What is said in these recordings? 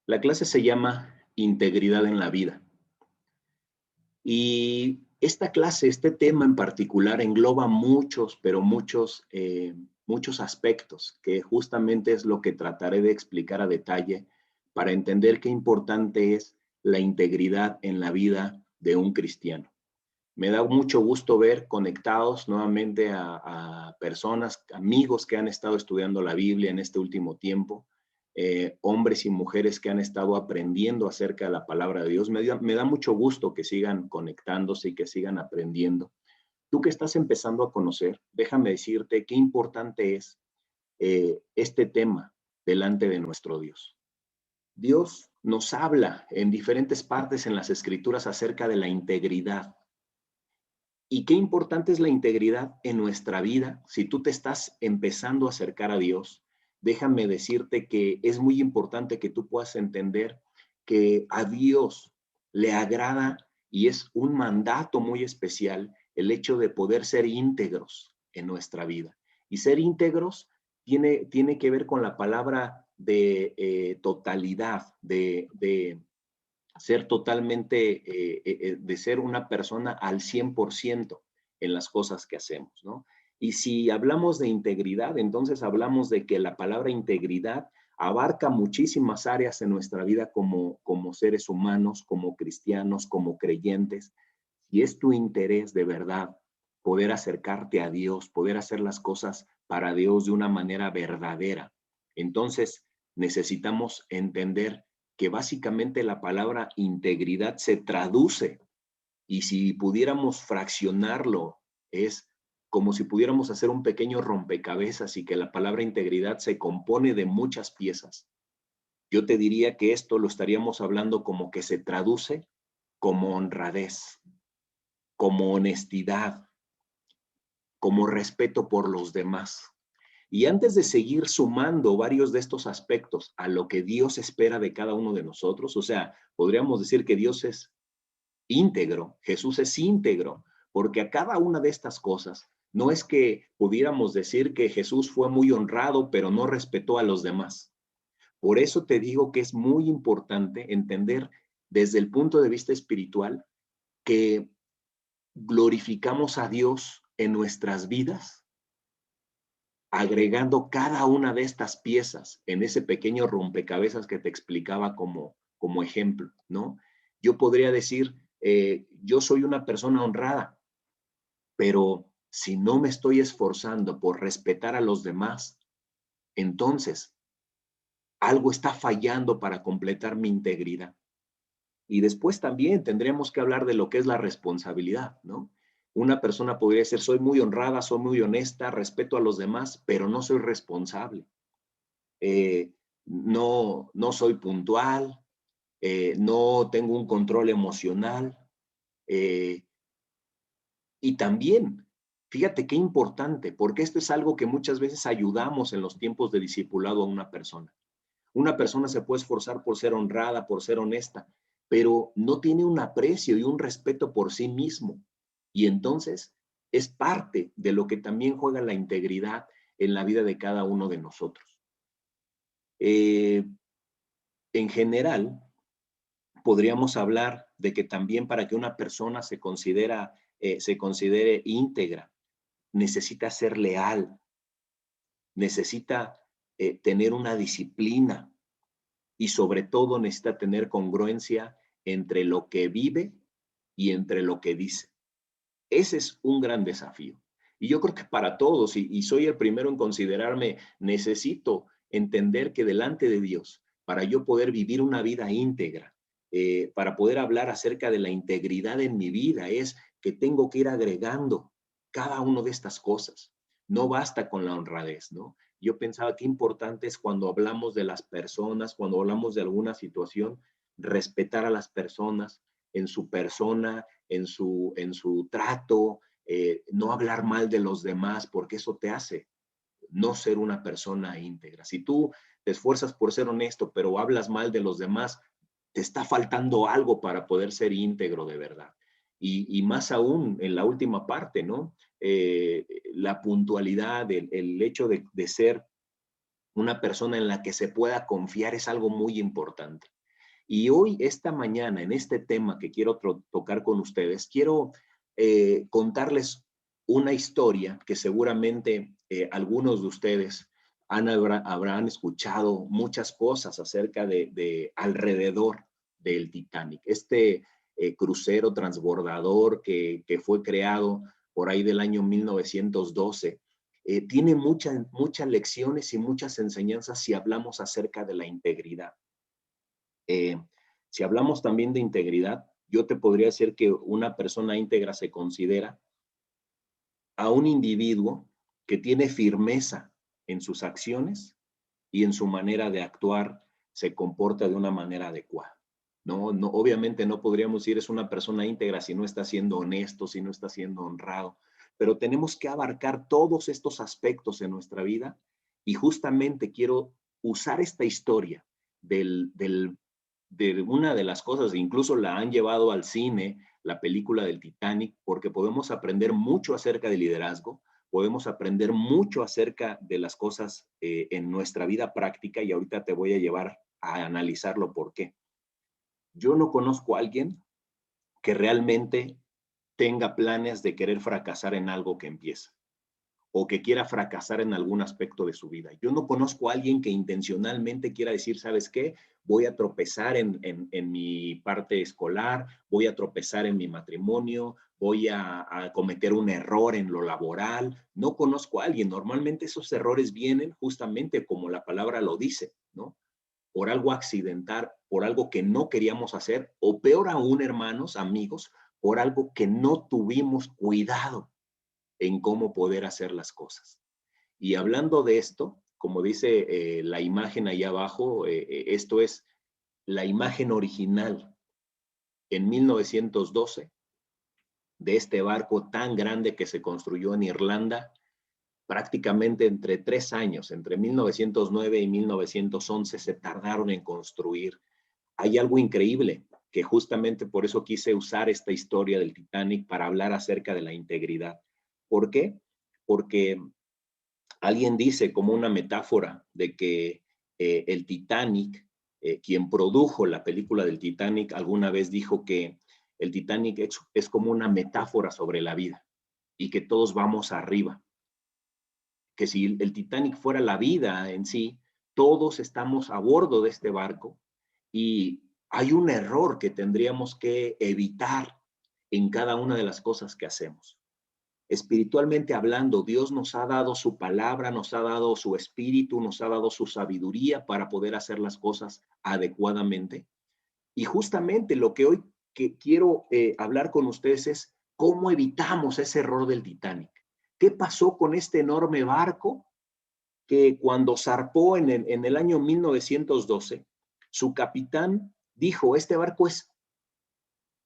La clase se llama Integridad en la vida. Y esta clase, este tema en particular, engloba muchos, pero muchos aspectos, que justamente es lo que trataré de explicar a detalle para entender qué importante es la integridad en la vida de un cristiano. Me da mucho gusto ver conectados nuevamente a personas, amigos que han estado estudiando la Biblia en este último tiempo, hombres y mujeres que han estado aprendiendo acerca de la palabra de Dios. Me da mucho gusto que sigan conectándose y que sigan aprendiendo. Tú que estás empezando a conocer, déjame decirte qué importante es este tema delante de nuestro Dios. Dios nos habla en diferentes partes en las escrituras acerca de la integridad. Y qué importante es la integridad en nuestra vida. Si tú te estás empezando a acercar a Dios, déjame decirte que es muy importante que tú puedas entender que a Dios le agrada y es un mandato muy especial el hecho de poder ser íntegros en nuestra vida. Y ser íntegros tiene que ver con la palabra de totalidad, de ser totalmente, de ser una persona al 100% en las cosas que hacemos, ¿no? Y si hablamos de integridad, entonces hablamos de que la palabra integridad abarca muchísimas áreas en nuestra vida como seres humanos, como cristianos, como creyentes. Si es tu interés de verdad poder acercarte a Dios, poder hacer las cosas para Dios de una manera verdadera, entonces necesitamos entender que básicamente la palabra integridad se traduce, y si pudiéramos fraccionarlo, es como si pudiéramos hacer un pequeño rompecabezas y que la palabra integridad se compone de muchas piezas. Yo te diría que esto lo estaríamos hablando como que se traduce como honradez, como honestidad, como respeto por los demás. Y antes de seguir sumando varios de estos aspectos a lo que Dios espera de cada uno de nosotros, o sea, podríamos decir que Dios es íntegro, Jesús es íntegro, porque a cada una de estas cosas, no es que pudiéramos decir que Jesús fue muy honrado, pero no respetó a los demás. Por eso te digo que es muy importante entender desde el punto de vista espiritual que glorificamos a Dios en nuestras vidas agregando cada una de estas piezas en ese pequeño rompecabezas que te explicaba como ejemplo, ¿no? Yo podría decir, yo soy una persona honrada, pero si no me estoy esforzando por respetar a los demás, entonces algo está fallando para completar mi integridad. Y después también tendremos que hablar de lo que es la responsabilidad, ¿no? Una persona podría decir, soy muy honrada, soy muy honesta, respeto a los demás, pero no soy responsable. No soy puntual, no tengo un control emocional. eh, y también, fíjate qué importante, porque esto es algo que muchas veces ayudamos en los tiempos de discipulado a una persona. Una persona se puede esforzar por ser honrada, por ser honesta, pero no tiene un aprecio y un respeto por sí mismo. Y entonces es parte de lo que también juega la integridad en la vida de cada uno de nosotros. Eh, en general, podríamos hablar de que también para que una persona se considere íntegra, necesita ser leal, necesita tener una disciplina y sobre todo necesita tener congruencia entre lo que vive y entre lo que dice. Ese es un gran desafío. Y yo creo que para todos, y soy el primero en considerarme, necesito entender que delante de Dios, para yo poder vivir una vida íntegra, para poder hablar acerca de la integridad en mi vida, es que tengo que ir agregando cada una de estas cosas. No basta con la honradez, ¿no? Yo pensaba que importante es cuando hablamos de las personas, cuando hablamos de alguna situación, respetar a las personas en su persona, en su trato, no hablar mal de los demás, porque eso te hace no ser una persona íntegra. Si tú te esfuerzas por ser honesto, pero hablas mal de los demás, te está faltando algo para poder ser íntegro de verdad. Y más aún en la última parte, ¿no? La puntualidad, el hecho de ser una persona en la que se pueda confiar es algo muy importante. Y hoy, esta mañana, en este tema que quiero tocar con ustedes, quiero contarles una historia que seguramente algunos de ustedes habrán escuchado muchas cosas acerca de alrededor del Titanic. Este crucero transbordador que fue creado por ahí del año 1912, tiene muchas lecciones y muchas enseñanzas si hablamos acerca de la integridad. Si hablamos también de integridad, yo te podría decir que una persona íntegra se considera a un individuo que tiene firmeza en sus acciones y en su manera de actuar, se comporta de una manera adecuada. No, obviamente no podríamos decir es una persona íntegra si no está siendo honesto, si no está siendo honrado, pero tenemos que abarcar todos estos aspectos en nuestra vida y justamente quiero usar esta historia de una de las cosas, incluso la han llevado al cine, la película del Titanic, porque podemos aprender mucho acerca del liderazgo, podemos aprender mucho acerca de las cosas en nuestra vida práctica y ahorita te voy a llevar a analizarlo por qué. Yo no conozco a alguien que realmente tenga planes de querer fracasar en algo que empieza o que quiera fracasar en algún aspecto de su vida. Yo no conozco a alguien que intencionalmente quiera decir, ¿sabes qué? Voy a tropezar en mi parte escolar, voy a tropezar en mi matrimonio, voy a cometer un error en lo laboral. No conozco a alguien. Normalmente esos errores vienen justamente como la palabra lo dice, ¿no? Por algo accidental, por algo que no queríamos hacer, o peor aún, hermanos, amigos, por algo que no tuvimos cuidado en cómo poder hacer las cosas. Y hablando de esto, como dice la imagen ahí abajo, esto es la imagen original en 1912 de este barco tan grande que se construyó en Irlanda, prácticamente entre 3 años, entre 1909 y 1911 se tardaron en construir. Hay algo increíble, que justamente por eso quise usar esta historia del Titanic para hablar acerca de la integridad. ¿Por qué? Porque alguien dice como una metáfora de que el Titanic, quien produjo la película del Titanic, alguna vez dijo que el Titanic es como una metáfora sobre la vida y que todos vamos arriba. Que si el Titanic fuera la vida en sí, todos estamos a bordo de este barco y hay un error que tendríamos que evitar en cada una de las cosas que hacemos. Espiritualmente hablando, Dios nos ha dado su palabra, nos ha dado su espíritu, nos ha dado su sabiduría para poder hacer las cosas adecuadamente. Y justamente lo que hoy quiero hablar con ustedes es cómo evitamos ese error del Titanic. ¿Qué pasó con este enorme barco que cuando zarpó en el año 1912, su capitán dijo, este barco es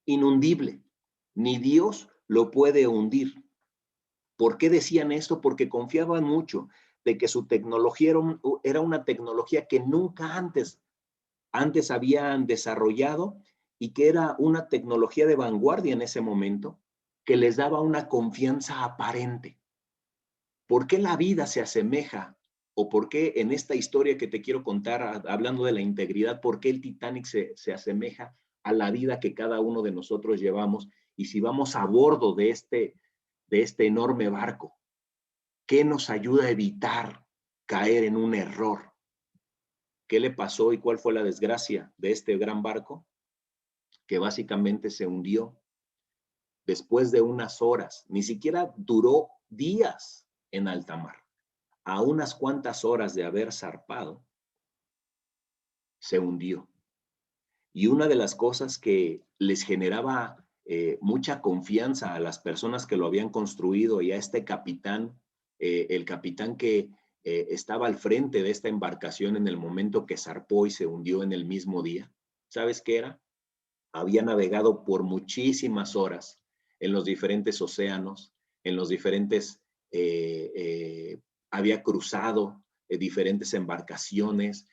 inundible, ni Dios lo puede hundir? ¿Por qué decían esto? Porque confiaban mucho de que su tecnología era una tecnología que nunca antes habían desarrollado y que era una tecnología de vanguardia en ese momento, que les daba una confianza aparente. ¿Por qué la vida se asemeja? ¿O por qué en esta historia que te quiero contar, hablando de la integridad, por qué el Titanic se asemeja a la vida que cada uno de nosotros llevamos? Y si vamos a bordo de este enorme barco, ¿qué nos ayuda a evitar caer en un error? ¿Qué le pasó y cuál fue la desgracia de este gran barco? Que básicamente se hundió después de unas horas, ni siquiera duró días en alta mar. A unas cuantas horas de haber zarpado, se hundió. Y una de las cosas que les generaba mucha confianza a las personas que lo habían construido y a este capitán, el capitán que estaba al frente de esta embarcación en el momento que zarpó y se hundió en el mismo día, ¿sabes qué era? Había navegado por muchísimas horas en los diferentes océanos, en los diferentes, había cruzado diferentes embarcaciones,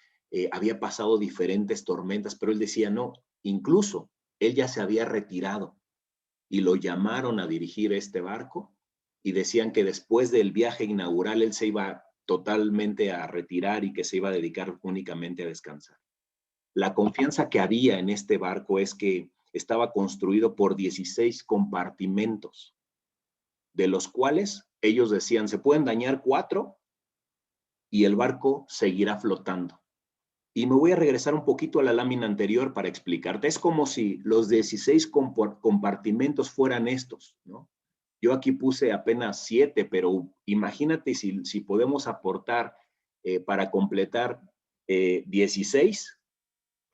había pasado diferentes tormentas, pero él decía, no, incluso él ya se había retirado y lo llamaron a dirigir este barco y decían que después del viaje inaugural él se iba totalmente a retirar y que se iba a dedicar únicamente a descansar. La confianza que había en este barco es que estaba construido por 16 compartimentos, de los cuales ellos decían, se pueden dañar 4 y el barco seguirá flotando. Y me voy a regresar un poquito a la lámina anterior para explicarte. Es como si los 16 compartimentos fueran estos, ¿no? Yo aquí puse apenas 7, pero imagínate si podemos aportar para completar 16.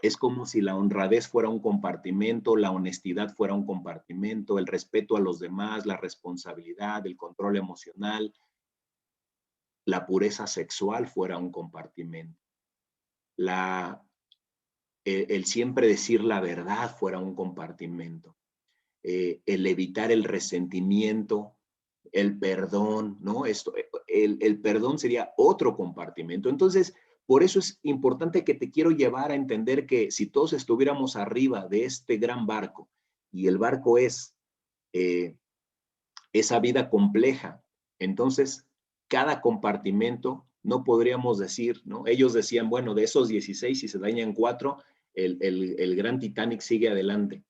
Es como si la honradez fuera un compartimento, la honestidad fuera un compartimento, el respeto a los demás, la responsabilidad, el control emocional, la pureza sexual fuera un compartimento. El siempre decir la verdad fuera un compartimento, el evitar el resentimiento, el perdón, ¿no? El perdón sería otro compartimento. Entonces, por eso es importante que te quiero llevar a entender que si todos estuviéramos arriba de este gran barco y el barco es esa vida compleja, entonces cada compartimento no podríamos decir, ¿no? Ellos decían, bueno, de esos 16, si se dañan 4, el gran Titanic sigue adelante.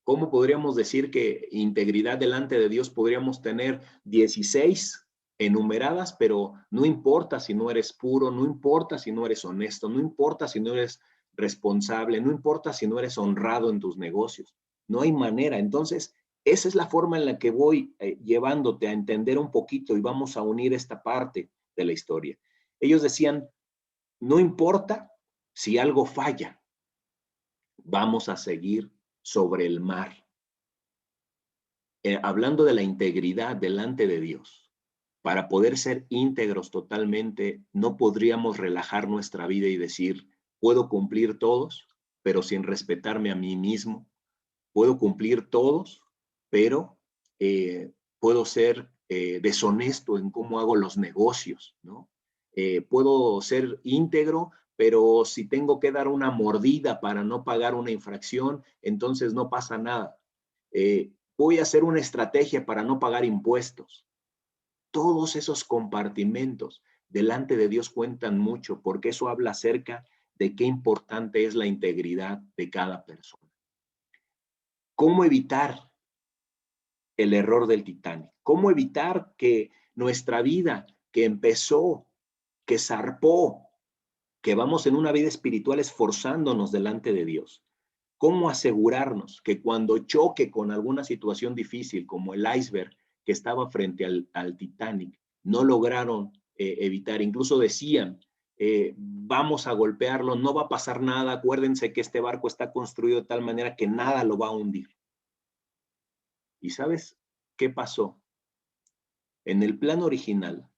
¿Cómo podríamos decir que integridad delante de Dios podríamos tener 16 enumeradas, pero no importa si no eres puro, no importa si no eres honesto, no importa si no eres responsable, no importa si no eres honrado en tus negocios? No hay manera. Entonces, esa es la forma en la que voy llevándote a entender un poquito y vamos a unir esta parte de la historia. Ellos decían, no importa si algo falla, vamos a seguir sobre el mar. Hablando de la integridad delante de Dios, para poder ser íntegros totalmente, no podríamos relajar nuestra vida y decir, puedo cumplir todos, pero sin respetarme a mí mismo. Puedo cumplir todos, pero puedo ser deshonesto en cómo hago los negocios, ¿no? Puedo ser íntegro, pero si tengo que dar una mordida para no pagar una infracción, entonces no pasa nada. Voy a hacer una estrategia para no pagar impuestos. Todos esos compartimentos delante de Dios cuentan mucho, porque eso habla acerca de qué importante es la integridad de cada persona. ¿Cómo evitar el error del Titanic? ¿Cómo evitar que nuestra vida, que empezó, que zarpó, que vamos en una vida espiritual esforzándonos delante de Dios? ¿Cómo asegurarnos que cuando choque con alguna situación difícil, como el iceberg que estaba frente al Titanic, no lograron evitar? Incluso decían, vamos a golpearlo, no va a pasar nada, acuérdense que este barco está construido de tal manera que nada lo va a hundir. ¿Y sabes qué pasó? En el plan original,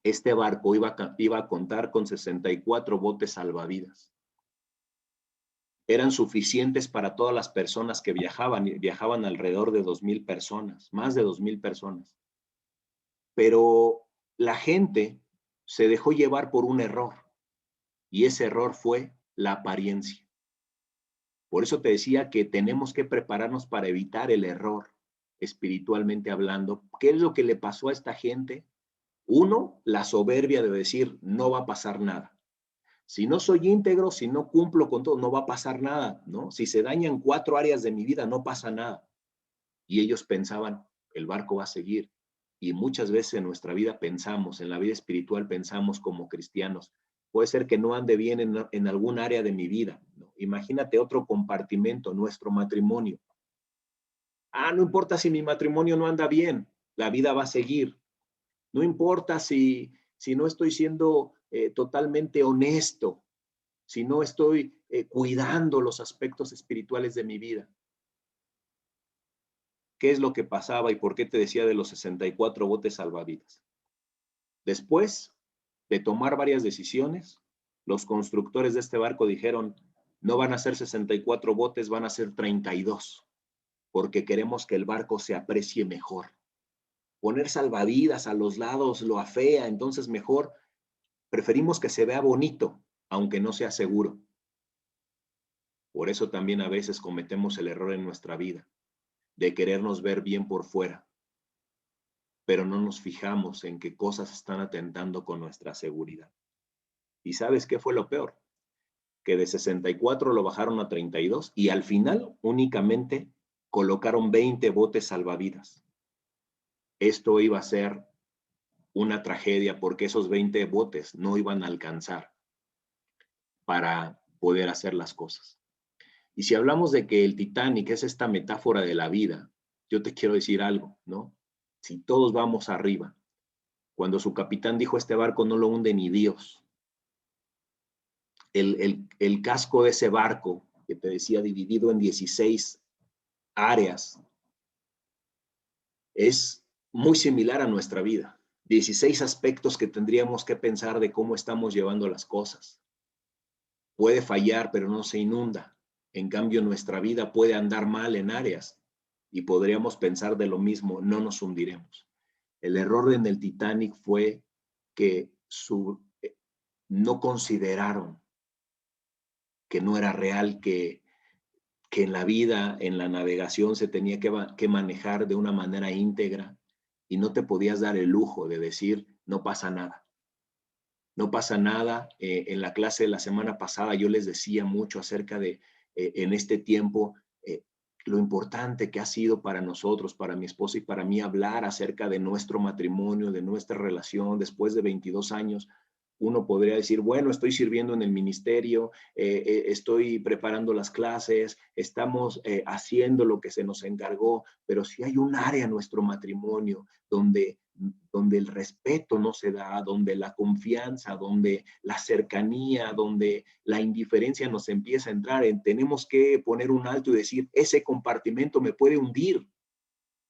este barco iba a contar con 64 botes salvavidas. Eran suficientes para todas las personas que viajaban alrededor de 2,000 personas, más de 2,000 personas. Pero la gente se dejó llevar por un error, y ese error fue la apariencia. Por eso te decía que tenemos que prepararnos para evitar el error, espiritualmente hablando. ¿Qué es lo que le pasó a esta gente? Uno, la soberbia de decir, no va a pasar nada. Si no soy íntegro, si no cumplo con todo, no va a pasar nada, ¿no? Si se dañan 4 áreas de mi vida, no pasa nada. Y ellos pensaban, el barco va a seguir. Y muchas veces en nuestra vida pensamos, en la vida espiritual pensamos como cristianos, puede ser que no ande bien en algún área de mi vida, ¿no? Imagínate otro compartimento, nuestro matrimonio. No importa si mi matrimonio no anda bien, la vida va a seguir. No importa si no estoy siendo totalmente honesto, si no estoy cuidando los aspectos espirituales de mi vida. ¿Qué es lo que pasaba y por qué te decía de los 64 botes salvavidas? Después de tomar varias decisiones, los constructores de este barco dijeron, no van a ser 64 botes, van a ser 32, porque queremos que el barco se aprecie mejor. Poner salvavidas a los lados lo afea, entonces mejor preferimos que se vea bonito, aunque no sea seguro. Por eso también a veces cometemos el error en nuestra vida, de querernos ver bien por fuera. pero no nos fijamos en qué cosas están atentando con nuestra seguridad. ¿Y sabes qué fue lo peor? Que de 64 lo bajaron a 32 y al final únicamente colocaron 20 botes salvavidas. Esto iba a ser una tragedia porque esos 20 botes no iban a alcanzar para poder hacer las cosas. Y si hablamos de que el Titanic es esta metáfora de la vida, yo te quiero decir algo, ¿no? Si todos vamos arriba, cuando su capitán dijo este barco no lo hunde ni Dios, el casco de ese barco, que te decía dividido en 16 áreas, es muy similar a nuestra vida. 16 aspectos que tendríamos que pensar de cómo estamos llevando las cosas. Puede fallar, pero no se inunda. En cambio, nuestra vida puede andar mal en áreas y podríamos pensar de lo mismo, no nos hundiremos. El error en el Titanic fue que no consideraron que no era real, que en la vida, en la navegación, se tenía que manejar de una manera íntegra y no te podías dar el lujo de decir, no pasa nada. No pasa nada. En la clase de la semana pasada yo les decía mucho acerca de, en este tiempo, lo importante que ha sido para nosotros, para mi esposa y para mí, hablar acerca de nuestro matrimonio, de nuestra relación después de 22 años. Uno podría decir, bueno, estoy sirviendo en el ministerio, estoy preparando las clases, estamos haciendo lo que se nos encargó, pero si hay un área en nuestro matrimonio donde el respeto no se da, donde la confianza, donde la cercanía, donde la indiferencia nos empieza a entrar, tenemos que poner un alto y decir, ese compartimento me puede hundir,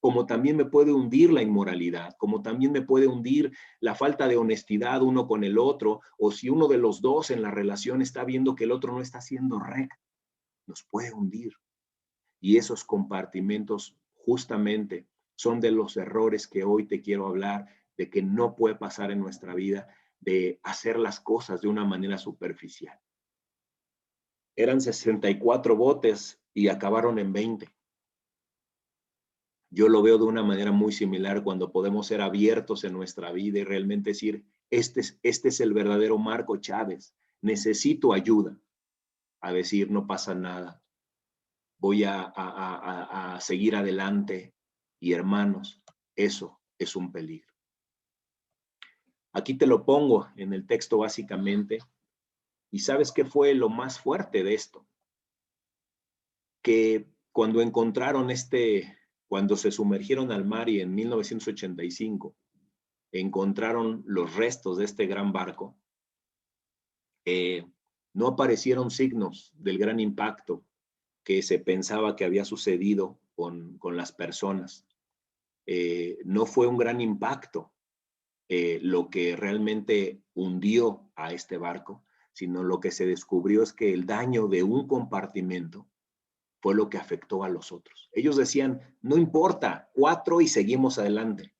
como también me puede hundir la inmoralidad, como también me puede hundir la falta de honestidad uno con el otro, o si uno de los dos en la relación está viendo que el otro no está siendo recto, nos puede hundir. Y esos compartimentos justamente son de los errores que hoy te quiero hablar, de que no puede pasar en nuestra vida, de hacer las cosas de una manera superficial. Eran 64 botes y acabaron en 20. Yo lo veo de una manera muy similar cuando podemos ser abiertos en nuestra vida y realmente decir, este es el verdadero Marco Chávez, necesito ayuda, a decir, no pasa nada, voy a seguir adelante. Y hermanos, eso es un peligro. Aquí te lo pongo en el texto básicamente. ¿Y sabes qué fue lo más fuerte de esto? Que cuando encontraron cuando se sumergieron al mar y en 1985 encontraron los restos de este gran barco, no aparecieron signos del gran impacto que se pensaba que había sucedido con las personas. No fue un gran impacto lo que realmente hundió a este barco, sino lo que se descubrió es que el daño de un compartimento fue lo que afectó a los otros. Ellos decían, no importa, 4 y seguimos adelante.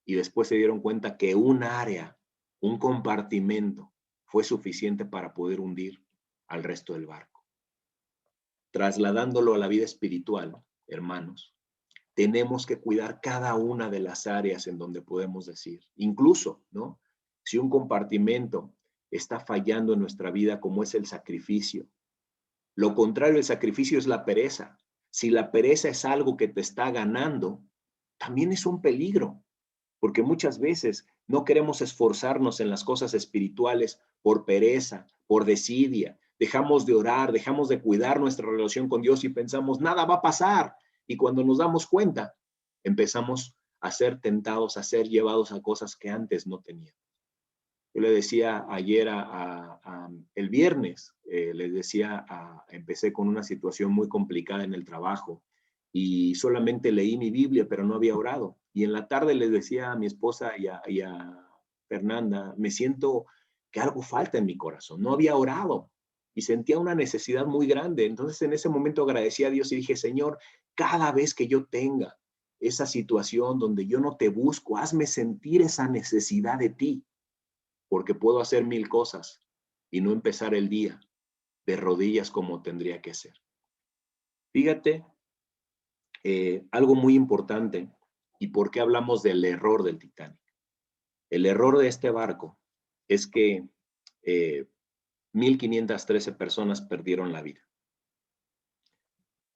Y después se dieron cuenta que un área, un compartimento, fue suficiente para poder hundir al resto del barco. Trasladándolo a la vida espiritual, hermanos, tenemos que cuidar cada una de las áreas en donde podemos decir, incluso, ¿no? Si un compartimento está fallando en nuestra vida, como es el sacrificio. Lo contrario del sacrificio es la pereza. Si la pereza es algo que te está ganando, también es un peligro, porque muchas veces no queremos esforzarnos en las cosas espirituales por pereza, por desidia. Dejamos de orar, dejamos de cuidar nuestra relación con Dios y pensamos, nada va a pasar. Y cuando nos damos cuenta, empezamos a ser tentados, a ser llevados a cosas que antes no teníamos. Yo le decía ayer, el viernes, les decía, empecé con una situación muy complicada en el trabajo y solamente leí mi Biblia, pero no había orado. Y en la tarde les decía a mi esposa y a Fernanda, me siento que algo falta en mi corazón. No había orado y sentía una necesidad muy grande. Entonces en ese momento agradecí a Dios y dije, Señor, cada vez que yo tenga esa situación donde yo no te busco, hazme sentir esa necesidad de ti, porque puedo hacer 1000 cosas y no empezar el día de rodillas como tendría que ser. Fíjate, algo muy importante ¿Y por qué hablamos del error del Titanic? El error de este barco es que 1,513 personas perdieron la vida.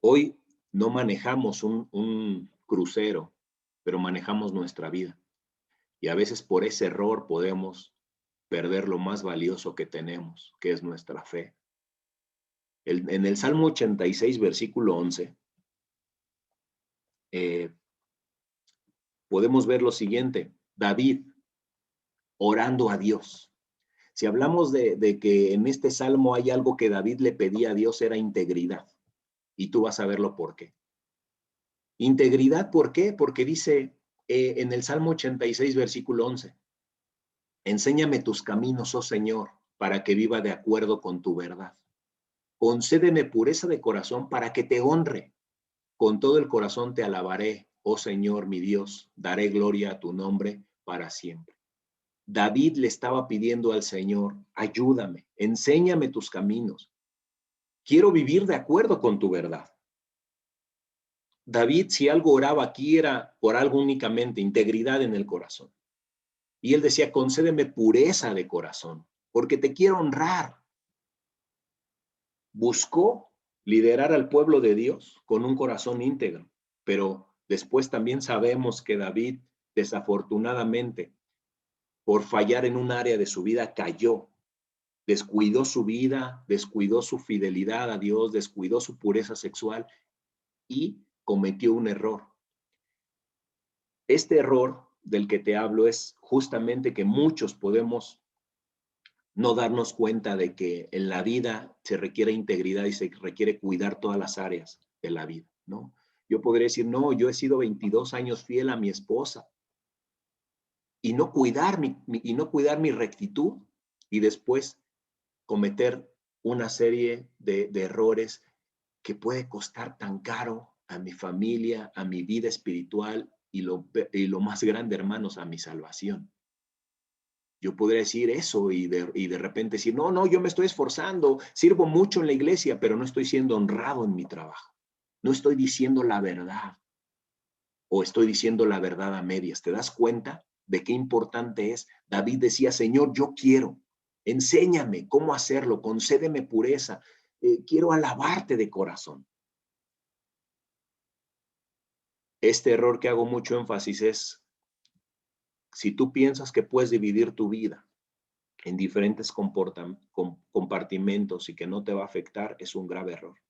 Hoy no manejamos un crucero, pero manejamos nuestra vida. Y a veces por ese error podemos perder lo más valioso que tenemos, que es nuestra fe. En el Salmo 86, versículo 11, podemos ver lo siguiente: David orando a Dios. Si hablamos de que en este salmo hay algo que David le pedía a Dios, era integridad. Y tú vas a verlo por qué. Integridad, ¿por qué? Porque dice en el Salmo 86, versículo 11, enséñame tus caminos, oh Señor, para que viva de acuerdo con tu verdad. Concédeme pureza de corazón para que te honre. Con todo el corazón te alabaré, oh Señor, mi Dios, daré gloria a tu nombre para siempre. David le estaba pidiendo al Señor, ayúdame, enséñame tus caminos. Quiero vivir de acuerdo con tu verdad. David, si algo oraba aquí, era por algo únicamente, integridad en el corazón. Y él decía, concédeme pureza de corazón, porque te quiero honrar. Buscó liderar al pueblo de Dios con un corazón íntegro, pero después también sabemos que David, desafortunadamente, por fallar en un área de su vida, cayó. Descuidó su vida, descuidó su fidelidad a Dios, descuidó su pureza sexual y cometió un error. Este error del que te hablo es justamente que muchos podemos no darnos cuenta de que en la vida se requiere integridad y se requiere cuidar todas las áreas de la vida, ¿no? Yo podría decir, no, yo he sido 22 años fiel a mi esposa y no cuidar mi rectitud y después cometer una serie de errores que puede costar tan caro a mi familia, a mi vida espiritual y lo más grande, hermanos, a mi salvación. Yo podría decir eso y de repente decir, no, yo me estoy esforzando, sirvo mucho en la iglesia, pero no estoy siendo honrado en mi trabajo. No estoy diciendo la verdad o estoy diciendo la verdad a medias. ¿Te das cuenta de qué importante es? David decía, Señor, yo quiero, enséñame cómo hacerlo, concédeme pureza, quiero alabarte de corazón. Este error que hago mucho énfasis es, si tú piensas que puedes dividir tu vida en diferentes compartimentos y que no te va a afectar, es un grave error.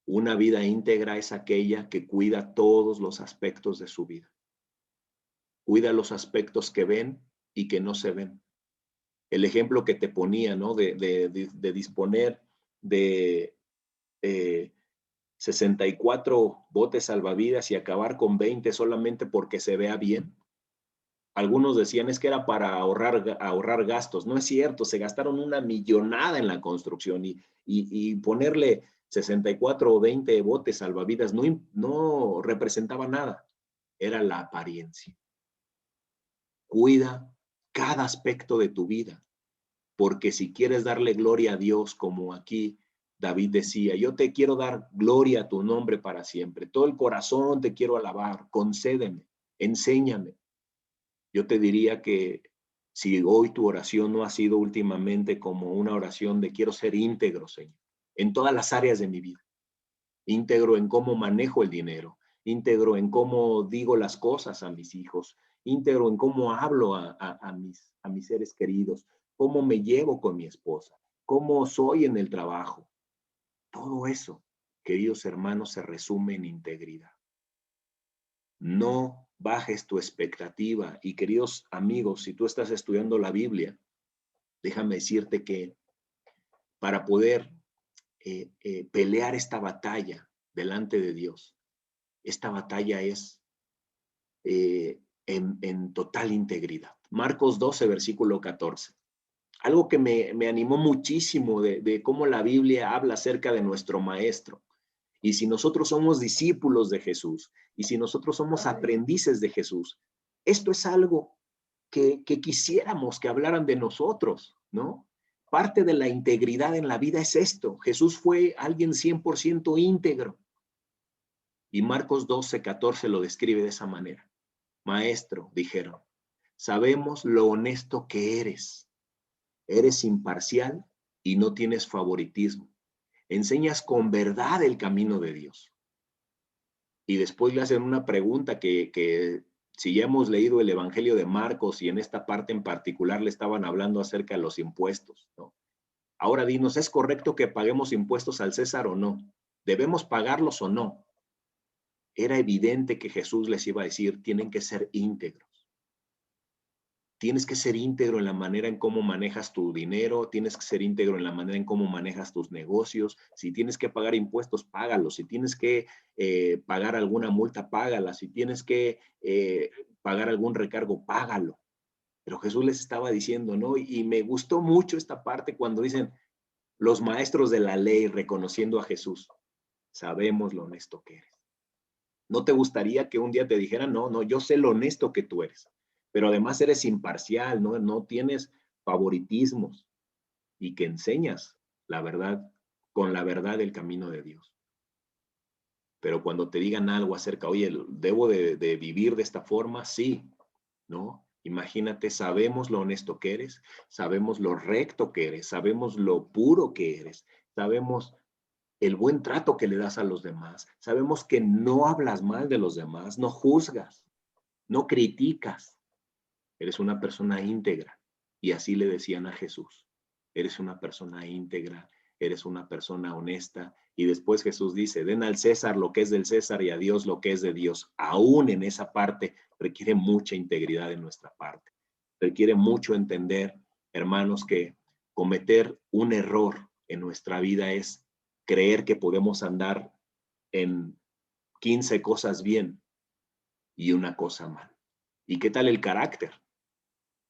Una vida íntegra es aquella que cuida todos los aspectos de su vida. Cuida los aspectos que ven y que no se ven. El ejemplo que te ponía, ¿no? De disponer de 64 botes salvavidas y acabar con 20 solamente porque se vea bien. Algunos decían es que era para ahorrar gastos. No es cierto, se gastaron una millonada en la construcción y ponerle 64 o 20 botes salvavidas no representaba nada. Era la apariencia. Cuida cada aspecto de tu vida, porque si quieres darle gloria a Dios, como aquí David decía, yo te quiero dar gloria a tu nombre para siempre. Todo el corazón te quiero alabar, concédeme, enséñame. Yo te diría que si hoy tu oración no ha sido últimamente como una oración de quiero ser íntegro, Señor, en todas las áreas de mi vida, íntegro en cómo manejo el dinero, íntegro en cómo digo las cosas a mis hijos, íntegro en cómo hablo a mis seres queridos, cómo me llevo con mi esposa, cómo soy en el trabajo. Todo eso, queridos hermanos, se resume en integridad. No bajes tu expectativa. Y queridos amigos, si tú estás estudiando la Biblia, déjame decirte que para poder pelear esta batalla delante de Dios, esta batalla es en total integridad. Marcos 12, versículo 14. Algo que me animó muchísimo de cómo la Biblia habla acerca de nuestro Maestro. Y si nosotros somos discípulos de Jesús, y si nosotros somos aprendices de Jesús, esto es algo que quisiéramos que hablaran de nosotros, ¿no? Parte de la integridad en la vida es esto. Jesús fue alguien 100% íntegro. Y Marcos 12:14 lo describe de esa manera. Maestro, dijeron, sabemos lo honesto que eres. Eres imparcial y no tienes favoritismo. Enseñas con verdad el camino de Dios. Y después le hacen una pregunta que si ya hemos leído el Evangelio de Marcos y en esta parte en particular le estaban hablando acerca de los impuestos, ¿no? Ahora dinos, ¿es correcto que paguemos impuestos al César o no? ¿Debemos pagarlos o no? Era evidente que Jesús les iba a decir, tienen que ser íntegros. Tienes que ser íntegro en la manera en cómo manejas tu dinero, tienes que ser íntegro en la manera en cómo manejas tus negocios. Si tienes que pagar impuestos, págalos. Si tienes que pagar alguna multa, págala. Si tienes que pagar algún recargo, págalo. Pero Jesús les estaba diciendo, ¿no? Y me gustó mucho esta parte cuando dicen los maestros de la ley reconociendo a Jesús. Sabemos lo honesto que eres. ¿No te gustaría que un día te dijeran, no, yo sé lo honesto que tú eres, pero además eres imparcial, no tienes favoritismos y que enseñas la verdad, con la verdad el camino de Dios? Pero cuando te digan algo acerca, oye, ¿debo de vivir de esta forma? Sí, ¿no? Imagínate, sabemos lo honesto que eres, sabemos lo recto que eres, sabemos lo puro que eres, sabemos el buen trato que le das a los demás. Sabemos que no hablas mal de los demás, no juzgas, no criticas. Eres una persona íntegra. Y así le decían a Jesús. Eres una persona íntegra, eres una persona honesta. Y después Jesús dice, den al César lo que es del César y a Dios lo que es de Dios. Aún en esa parte requiere mucha integridad de nuestra parte. Requiere mucho entender, hermanos, que cometer un error en nuestra vida es creer que podemos andar en 15 cosas bien y una cosa mal. ¿Y qué tal el carácter?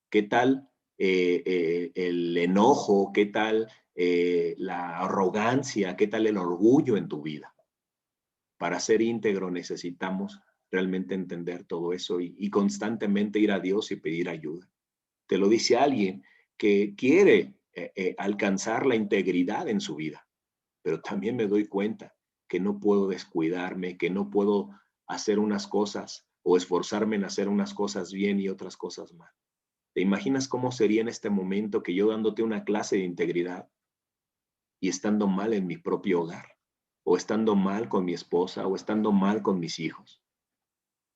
¿Qué tal el enojo? ¿Qué tal la arrogancia? ¿Qué tal el orgullo en tu vida? Para ser íntegro necesitamos realmente entender todo eso y constantemente ir a Dios y pedir ayuda. Te lo dice alguien que quiere alcanzar la integridad en su vida, pero también me doy cuenta que no puedo descuidarme, que no puedo hacer unas cosas o esforzarme en hacer unas cosas bien y otras cosas mal. ¿Te imaginas cómo sería en este momento que yo dándote una clase de integridad y estando mal en mi propio hogar, o estando mal con mi esposa, o estando mal con mis hijos?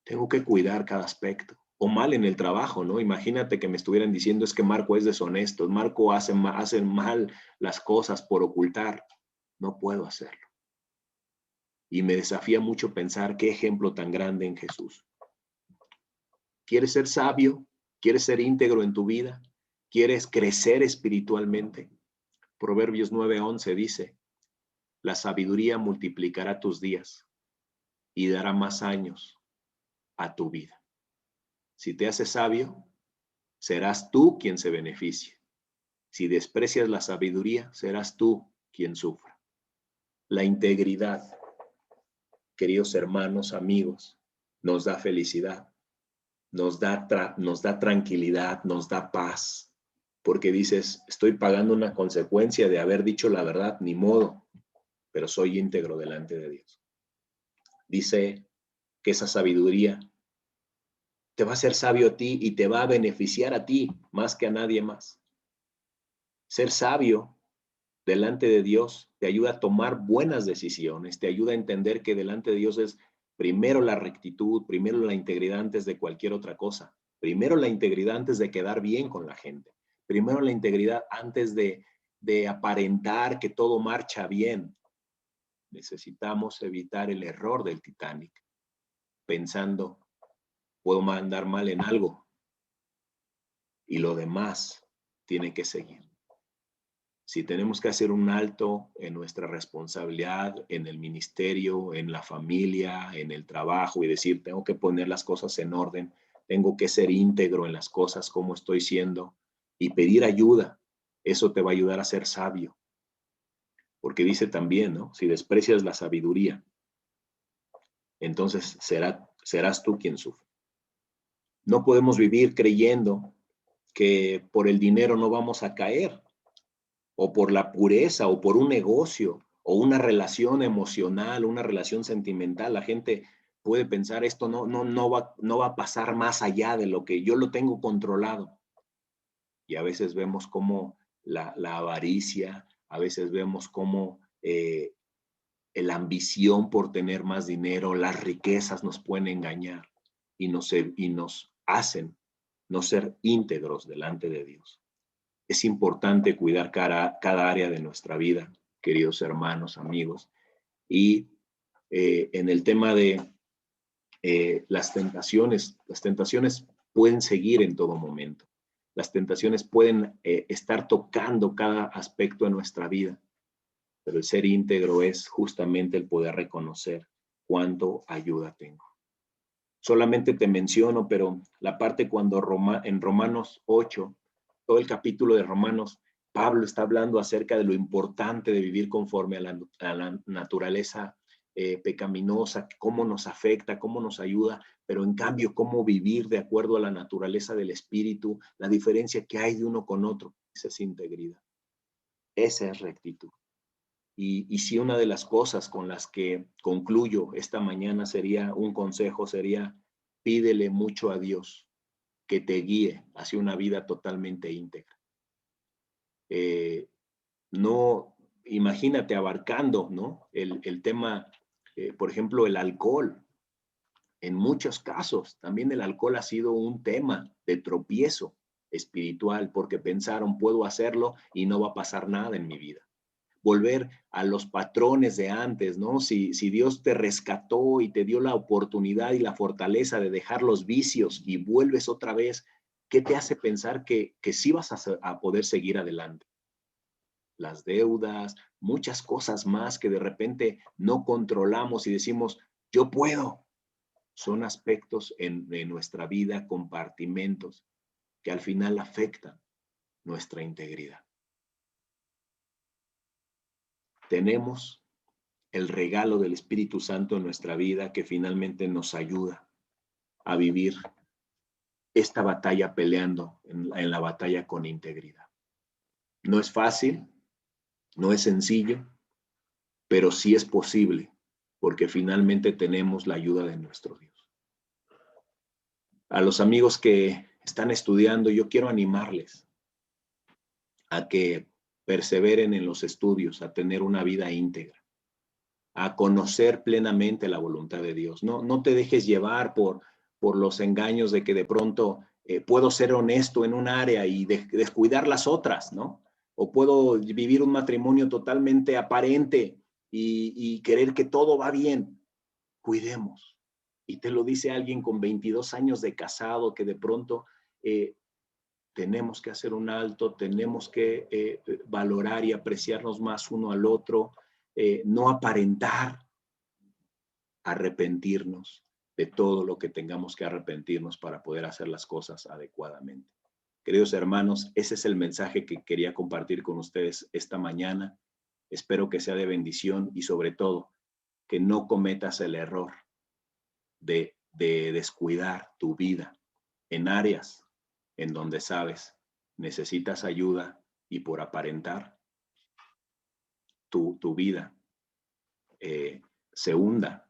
Tengo que cuidar cada aspecto. O mal en el trabajo, ¿no? Imagínate que me estuvieran diciendo es que Marco es deshonesto, Marco hace mal las cosas por ocultar. No puedo hacerlo. Y me desafía mucho pensar qué ejemplo tan grande en Jesús. ¿Quieres ser sabio? ¿Quieres ser íntegro en tu vida? ¿Quieres crecer espiritualmente? Proverbios 9:11 dice, la sabiduría multiplicará tus días y dará más años a tu vida. Si te haces sabio, serás tú quien se beneficie. Si desprecias la sabiduría, serás tú quien sufra. La integridad, queridos hermanos, amigos, nos da felicidad, nos da tranquilidad, nos da paz, porque dices, estoy pagando una consecuencia de haber dicho la verdad, ni modo, pero soy íntegro delante de Dios. Dice que esa sabiduría te va a hacer sabio a ti y te va a beneficiar a ti más que a nadie más. Ser sabio delante de Dios te ayuda a tomar buenas decisiones, te ayuda a entender que delante de Dios es primero la rectitud, primero la integridad antes de cualquier otra cosa, primero la integridad antes de quedar bien con la gente, primero la integridad antes de aparentar que todo marcha bien. Necesitamos evitar el error del Titanic, pensando, puedo andar mal en algo y lo demás tiene que seguir. Si tenemos que hacer un alto en nuestra responsabilidad, en el ministerio, en la familia, en el trabajo y decir, tengo que poner las cosas en orden, tengo que ser íntegro en las cosas como estoy siendo y pedir ayuda, eso te va a ayudar a ser sabio. Porque dice también, ¿no? Si desprecias la sabiduría, entonces serás tú quien sufre. No podemos vivir creyendo que por el dinero no vamos a caer, o por la pureza, o por un negocio, o una relación emocional, una relación sentimental. La gente puede pensar esto no va a pasar más allá de lo que yo lo tengo controlado. Y a veces vemos cómo la avaricia, a veces vemos cómo la ambición por tener más dinero, las riquezas nos pueden engañar y nos hacen no ser íntegros delante de Dios. Es importante cuidar cada área de nuestra vida, queridos hermanos, amigos. Y en el tema de las tentaciones pueden seguir en todo momento. Las tentaciones pueden estar tocando cada aspecto de nuestra vida, pero el ser íntegro es justamente el poder reconocer cuánto ayuda tengo. Solamente te menciono, pero la parte cuando en Romanos 8, todo el capítulo de Romanos, Pablo está hablando acerca de lo importante de vivir conforme a la naturaleza pecaminosa, cómo nos afecta, cómo nos ayuda, pero en cambio cómo vivir de acuerdo a la naturaleza del espíritu, la diferencia que hay de uno con otro. Esa es integridad, esa es rectitud. Y si una de las cosas con las que concluyo esta mañana sería, un consejo sería, pídele mucho a Dios que te guíe hacia una vida totalmente íntegra. No, imagínate abarcando, ¿no? El tema, por ejemplo, el alcohol. En muchos casos, también el alcohol ha sido un tema de tropiezo espiritual porque pensaron, puedo hacerlo y no va a pasar nada en mi vida. Volver a los patrones de antes, ¿no? Si Dios te rescató y te dio la oportunidad y la fortaleza de dejar los vicios y vuelves otra vez, ¿qué te hace pensar que sí vas a poder seguir adelante? Las deudas, muchas cosas más que de repente no controlamos y decimos, yo puedo. Son aspectos en nuestra vida, compartimentos, que al final afectan nuestra integridad. Tenemos el regalo del Espíritu Santo en nuestra vida que finalmente nos ayuda a vivir esta batalla peleando en la batalla con integridad. No es fácil, no es sencillo, pero sí es posible porque finalmente tenemos la ayuda de nuestro Dios. A los amigos que están estudiando, yo quiero animarles a que perseveren en los estudios, a tener una vida íntegra, a conocer plenamente la voluntad de Dios. No te dejes llevar por los engaños de que de pronto puedo ser honesto en un área y descuidar las otras, ¿no? O puedo vivir un matrimonio totalmente aparente y querer que todo va bien. Cuidemos. Y te lo dice alguien con 22 años de casado que de pronto tenemos que hacer un alto, tenemos que valorar y apreciarnos más uno al otro, no aparentar, arrepentirnos de todo lo que tengamos que arrepentirnos para poder hacer las cosas adecuadamente. Queridos hermanos, ese es el mensaje que quería compartir con ustedes esta mañana. Espero que sea de bendición y sobre todo que no cometas el error de descuidar tu vida en áreas en donde sabes necesitas ayuda y por aparentar tu vida se hunda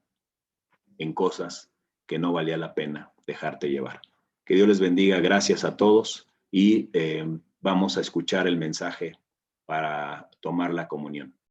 en cosas que no valía la pena dejarte llevar. Que Dios les bendiga. Gracias a todos y vamos a escuchar el mensaje para tomar la comunión.